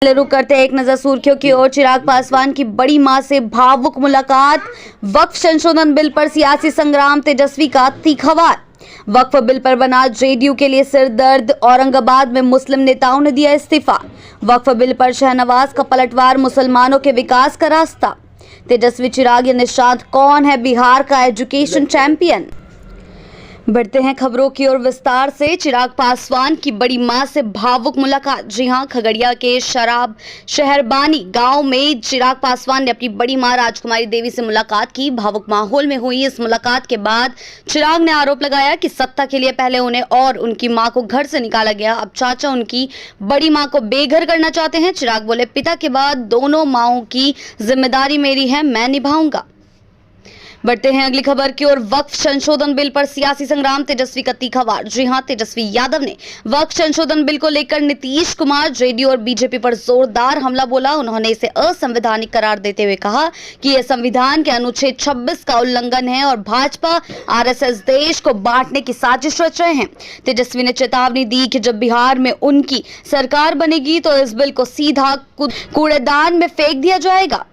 रुक करते हैं एक नजर सुर्खियों की ओर। चिराग पासवान की बड़ी मां से भावुक मुलाकात। वक्फ संशोधन बिल पर सियासी संग्राम, तेजस्वी का तीखा वार। वक्फ बिल पर बना जेडीयू के लिए सिरदर्द, औरंगाबाद में मुस्लिम नेताओं ने दिया इस्तीफा। वक्फ बिल पर शहनवाज का पलटवार, मुसलमानों के विकास का रास्ता। तेजस्वी, चिराग या निशांत, कौन है बिहार का एजुकेशन चैंपियन? बढ़ते हैं खबरों की ओर विस्तार से। चिराग पासवान की बड़ी मां से भावुक मुलाकात। जी हां, खगड़िया के शराब शहरबानी गांव में चिराग पासवान ने अपनी बड़ी मां राजकुमारी देवी से मुलाकात की। भावुक माहौल में हुई इस मुलाकात के बाद चिराग ने आरोप लगाया कि सत्ता के लिए पहले उन्हें और उनकी मां को घर से निकाला गया, अब चाचा उनकी बड़ी मां को बेघर करना चाहते हैं। चिराग बोले, पिता के बाद दोनों माओं की जिम्मेदारी मेरी है, मैं निभाऊंगा। बढ़ते हैं अगली खबर की ओर। वक्फ संशोधन बिल पर सियासी संग्राम, तेजस्वी का तीखा वार। जी हां, तेजस्वी यादव ने वक्फ संशोधन बिल को लेकर नीतीश कुमार, जेडीयू और बीजेपी पर जोरदार हमला बोला। उन्होंने इसे असंवैधानिक करार देते हुए कहा कि यह संविधान के अनुच्छेद 26 का उल्लंघन है और भाजपा आरएसएस देश को बांटने की साजिश रच रहे हैं। तेजस्वी ने चेतावनी दी कि जब बिहार में उनकी सरकार बनेगी तो इस बिल को सीधा कूड़ेदान में फेंक दिया जाएगा।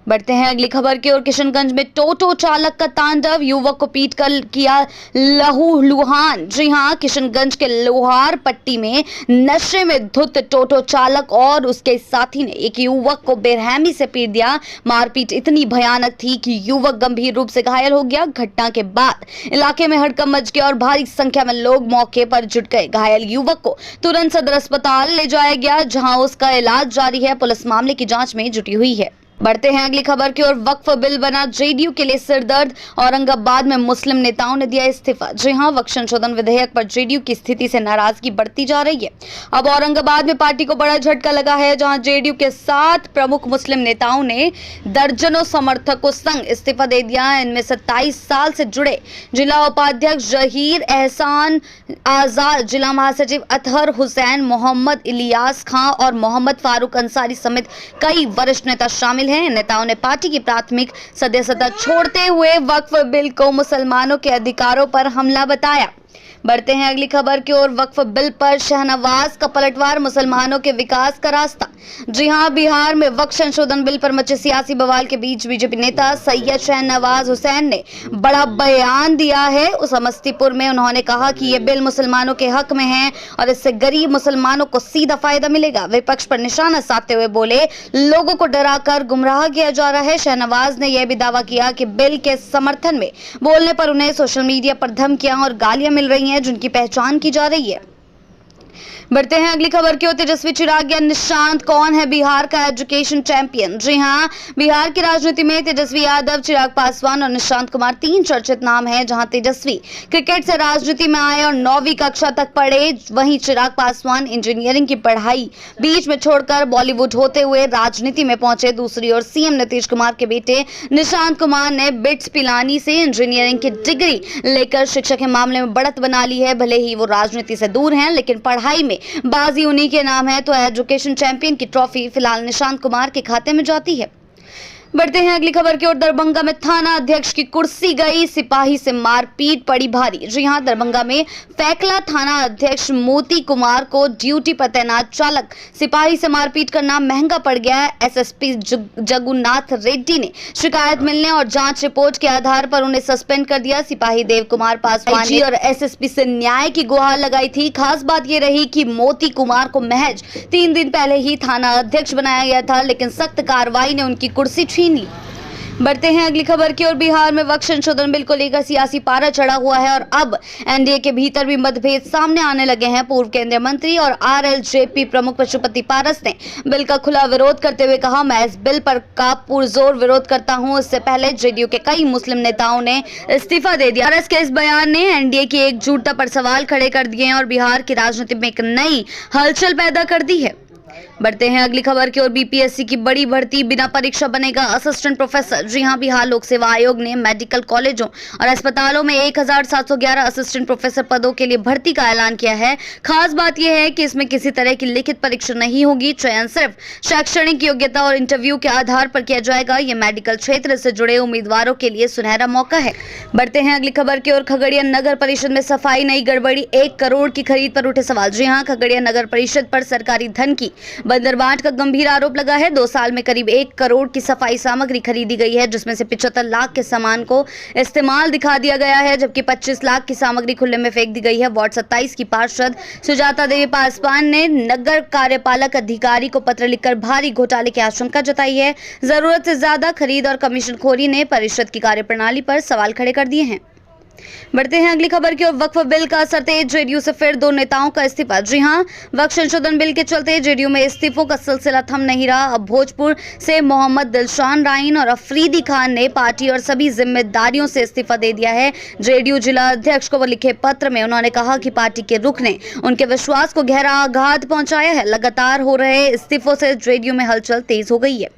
बढ़ते हैं अगली खबर की ओर। किशनगंज में टोटो चालक का तांडव, युवक को पीटकर किया लहूलुहान। जी हां, किशनगंज के लोहार पट्टी में नशे में धुत टोटो चालक और उसके साथी ने एक युवक को बेरहमी से पीट दिया। मारपीट इतनी भयानक थी कि युवक गंभीर रूप से घायल हो गया। घटना के बाद इलाके में हड़कंप मच गया और भारी संख्या में लोग मौके पर जुट गए। घायल युवक को तुरंत सदर अस्पताल ले जाया गया, जहां उसका इलाज जारी है। पुलिस मामले की जांच में जुटी हुई है। बढ़ते हैं अगली खबर की ओर। वक्फ बिल बना जेडीयू के लिए सिरदर्द, औरंगाबाद में मुस्लिम नेताओं ने दिया इस्तीफा। जी हां, वक्फ संशोधन विधेयक पर जेडीयू की स्थिति से नाराजगी बढ़ती जा रही है। अब औरंगाबाद में पार्टी को बड़ा झटका लगा है, जहां जेडीयू के 7 प्रमुख मुस्लिम नेताओं ने दर्जनों समर्थकों संग इस्तीफा दे दिया। इनमें 27 साल से जुड़े जिला उपाध्यक्ष जहीर एहसान आजाद, जिला महासचिव अतहर हुसैन, मोहम्मद इलियास खां और मोहम्मद फारूक अंसारी समेत कई वरिष्ठ नेता शामिल हैं। नेताओं ने पार्टी की प्राथमिक सदस्यता छोड़ते हुए वक्फ बिल को मुसलमानों के अधिकारों पर हमला बताया। बढ़ते हैं अगली खबर की ओर। वक्फ बिल पर शहनवाज का पलटवार, मुसलमानों के विकास का रास्ता। जी हां, बिहार में वक्फ संशोधन बिल पर मचे सियासी बवाल के बीच बीजेपी नेता सैयद शहनवाज हुसैन ने बड़ा बयान दिया है। समस्तीपुर में उन्होंने कहा कि यह बिल मुसलमानों के हक में है और इससे गरीब मुसलमानों को सीधा फायदा मिलेगा। विपक्ष पर निशाना साधते हुए बोले, लोगों को डराकर गुमराह किया जा रहा है। शहनवाज ने यह भी दावा किया कि बिल के समर्थन में बोलने पर उन्हें सोशल मीडिया पर धमकियां और गालियां मिल रही हैं, जिनकी पहचान की जा रही है। बढ़ते हैं अगली खबर की ओर। तेजस्वी, चिराग या निशांत, कौन है बिहार का एजुकेशन चैंपियन? जी हां, बिहार की राजनीति में तेजस्वी यादव, चिराग पासवान और निशांत कुमार 3 चर्चित नाम हैं। जहां तेजस्वी क्रिकेट से राजनीति में आए और 9वीं कक्षा तक पढ़े, वहीं चिराग पासवान इंजीनियरिंग की पढ़ाई बीच में छोड़कर बॉलीवुड होते हुए राजनीति में पहुंचे। दूसरी ओर सीएम नीतीश कुमार के बेटे निशांत कुमार ने बिट्स पिलानी से इंजीनियरिंग की डिग्री लेकर शिक्षा के मामले में बढ़त बना ली है। भले ही वो राजनीति से दूर हैं, लेकिन पढ़ाई में बाजी उन्हीं के नाम है। तो एजुकेशन चैंपियन की ट्रॉफी फिलहाल निशांत कुमार के खाते में जाती है। बढ़ते हैं अगली खबर की ओर। दरभंगा में थाना अध्यक्ष की कुर्सी गई, सिपाही से मारपीट पड़ी भारी। जी हां, दरभंगा में फैकला थाना अध्यक्ष मोती कुमार को ड्यूटी पर तैनात चालक सिपाही से मारपीट करना महंगा पड़ गया है। एसएसपी जगुनाथ रेड्डी ने शिकायत मिलने और जांच रिपोर्ट के आधार पर उन्हें सस्पेंड कर दिया। सिपाही देव कुमार पासवान और एसएसपी से न्याय की गुहार लगाई थी। खास बात यह रही कि मोती कुमार को महज 3 दिन पहले ही थाना अध्यक्ष बनाया गया था, लेकिन सख्त कार्रवाई ने उनकी कुर्सी छीन ली। बढ़ते हैं अगली खबर की ओर। बिहार में वक्फ संशोधन बिल को लेकर सियासी पारा चढ़ा हुआ है और अब एनडीए के भीतर भी मतभेद सामने आने लगे हैं। पूर्व केंद्रीय मंत्री और आरएलजेपी प्रमुख पशुपति पारस ने बिल का खुला विरोध करते हुए कहा, मैं इस बिल पर का पुरजोर विरोध करता हूं। इससे पहले जेडीयू के कई मुस्लिम नेताओं ने इस्तीफा दे दिया। पारस के इस बयान ने एनडीए की एकजुटता पर सवाल खड़े कर दिए हैं और बिहार की राजनीति में एक नई हलचल पैदा कर दी है। बढ़ते हैं अगली खबर की ओर। बीपीएससी की बड़ी भर्ती, बिना परीक्षा बनेगा असिस्टेंट प्रोफेसर। जी हां, बिहार लोक सेवा आयोग ने मेडिकल कॉलेजों और अस्पतालों में 1711 असिस्टेंट प्रोफेसर पदों के लिए भर्ती का ऐलान किया है। खास बात यह है कि इसमें किसी तरह की लिखित परीक्षा नहीं होगी। चयन सिर्फ शैक्षणिक योग्यता और इंटरव्यू के आधार पर किया जाएगा। यह मेडिकल क्षेत्र से जुड़े उम्मीदवारों के लिए सुनहरा मौका है। बढ़ते हैं अगली खबर की ओर। खगड़िया नगर परिषद में सफाई, नई गड़बड़ी, 1 करोड़ की खरीद पर उठे सवाल। जी हां, खगड़िया नगर परिषद पर सरकारी धन की बंदरबाट का गंभीर आरोप लगा है। 2 साल में करीब 1 करोड़ की सफाई सामग्री खरीदी गई है, जिसमें से 75 लाख के सामान को इस्तेमाल दिखा दिया गया है, जबकि 25 लाख की सामग्री खुले में फेंक दी गई है। वार्ड 27 की पार्षद सुजाता देवी पासवान ने नगर कार्यपालक अधिकारी को पत्र लिखकर भारी घोटाले की आशंका जताई है। जरूरत से ज्यादा खरीद और कमीशनखोरी ने परिषद की कार्यप्रणाली पर सवाल खड़े कर दिए हैं। बढ़ते हैं अगली खबर की ओर। वक्फ बिल का असर तेज, जेडीयू से फिर 2 नेताओं का इस्तीफा। जी हां, वक्फ संशोधन बिल के चलते जेडीयू में इस्तीफों का सिलसिला थम नहीं रहा। अब भोजपुर से मोहम्मद दिलशान राइन और अफरीदी खान ने पार्टी और सभी जिम्मेदारियों से इस्तीफा दे दिया है। जेडीयू जिला अध्यक्ष को लिखे पत्र में उन्होंने कहा कि पार्टी के रुख ने उनके विश्वास को गहरा आघात पहुंचाया है। लगातार हो रहे इस्तीफों से जेडीयू में हलचल तेज हो गई है।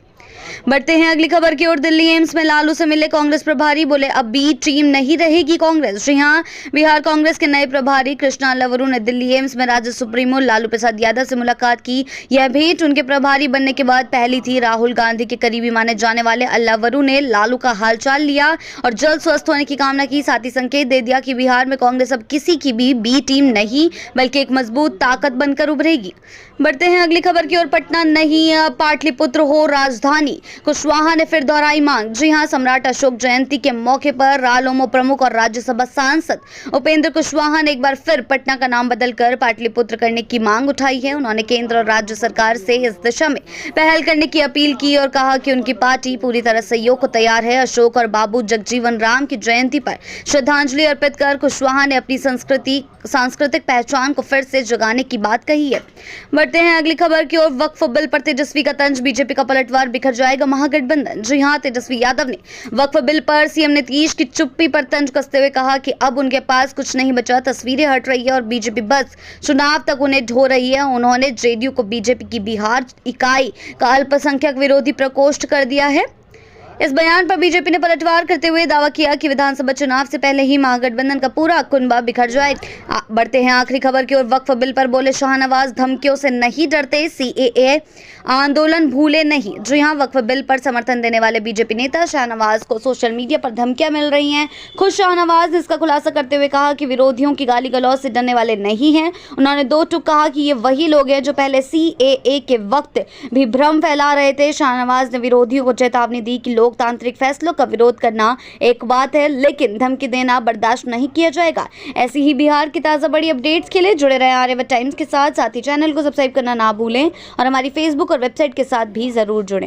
बढ़ते हैं अगली खबर की ओर। दिल्ली एम्स में लालू से मिले कांग्रेस प्रभारी, बोले अब बी टीम नहीं रहेगी कांग्रेस। जी हां, बिहार कांग्रेस के नए प्रभारी कृष्णा अल्लावरू ने दिल्ली एम्स में राज्य सुप्रीमो लालू प्रसाद यादव से मुलाकात की। यह भेंट उनके प्रभारी बनने के बाद पहली थी। राहुल गांधी के करीबी माने जाने वाले अल्लावरू ने लालू का हालचाल लिया और जल्द स्वस्थ होने की कामना की। साथ ही संकेत दे दिया कि बिहार में कांग्रेस अब किसी की भी बी टीम नहीं बल्कि एक मजबूत ताकत बनकर उभरेगी। बढ़ते हैं अगली खबर की ओर। पटना नहीं पाटलिपुत्र हो राजधानी, कुशवाहा ने फिर दोहराई मांग। जी हां, सम्राट अशोक जयंती के मौके पर रालोमो प्रमुख और राज्यसभा सांसद उपेंद्र कुशवाहा ने एक बार फिर पटना का नाम बदलकर पाटलिपुत्र करने की मांग उठाई है। उन्होंने केंद्र और राज्य सरकार से इस दिशा में पहल करने की अपील की और कहा कि उनकी पार्टी पूरी तरह सहयोग को तैयार है। अशोक और बाबू जगजीवन राम की जयंती पर श्रद्धांजलि अर्पित कर कुशवाहा ने अपनी सांस्कृतिक पहचान को फिर से जगाने की बात कही है। बढ़ते हैं अगली खबर की ओर। वक्फ बिल पर तेजस्वी का तंज, बीजेपी का पलटवार, बिखर जाएगा महागठबंधन। जी हां, तेजस्वी यादव ने वक्फ बिल पर सीएम नीतीश की चुप्पी पर तंज कसते हुए कहा कि अब उनके पास कुछ नहीं बचा। तस्वीरें हट रही है और बीजेपी बस चुनाव तक उन्हें ढो रही है। उन्होंने जेडीयू को बीजेपी की बिहार इकाई का अल्पसंख्यक विरोधी प्रकोष्ठ कर दिया है। इस बयान पर बीजेपी ने पलटवार करते हुए दावा किया कि विधानसभा चुनाव से पहले ही महागठबंधन का पूरा कुनबा बिखर जाएगा। बढ़ते हैं आखिरी खबर की ओर। वक्फ बिल पर बोले शाहनवाज, धमकियों से नहीं डरते, सीएए आंदोलन भूले नहीं। जी हां, वक्फ बिल पर समर्थन देने वाले बीजेपी नेता शाहनवाज को सोशल मीडिया पर धमकियां मिल रही हैं। खुद शाहनवाज ने इसका खुलासा करते हुए कहा कि विरोधियों की गाली गलौज से डरने वाले नहीं हैं। उन्होंने 2 टूक कहा कि ये वही लोग हैं जो पहले सीएए के वक्त भी भ्रम फैला रहे थे। शाहनवाज ने विरोधियों को चेतावनी दी कि लोकतांत्रिक फैसलों का विरोध करना एक बात है, लेकिन धमकी देना बर्दाश्त नहीं किया जाएगा। ऐसी ही बिहार की ताज़ा बड़ी अपडेट्स के लिए जुड़े रहे आर्यभट्ट टाइम्स के साथ ही चैनल को सब्सक्राइब करना ना भूलें और हमारी फेसबुक और वेबसाइट के साथ भी जरूर जुड़ें।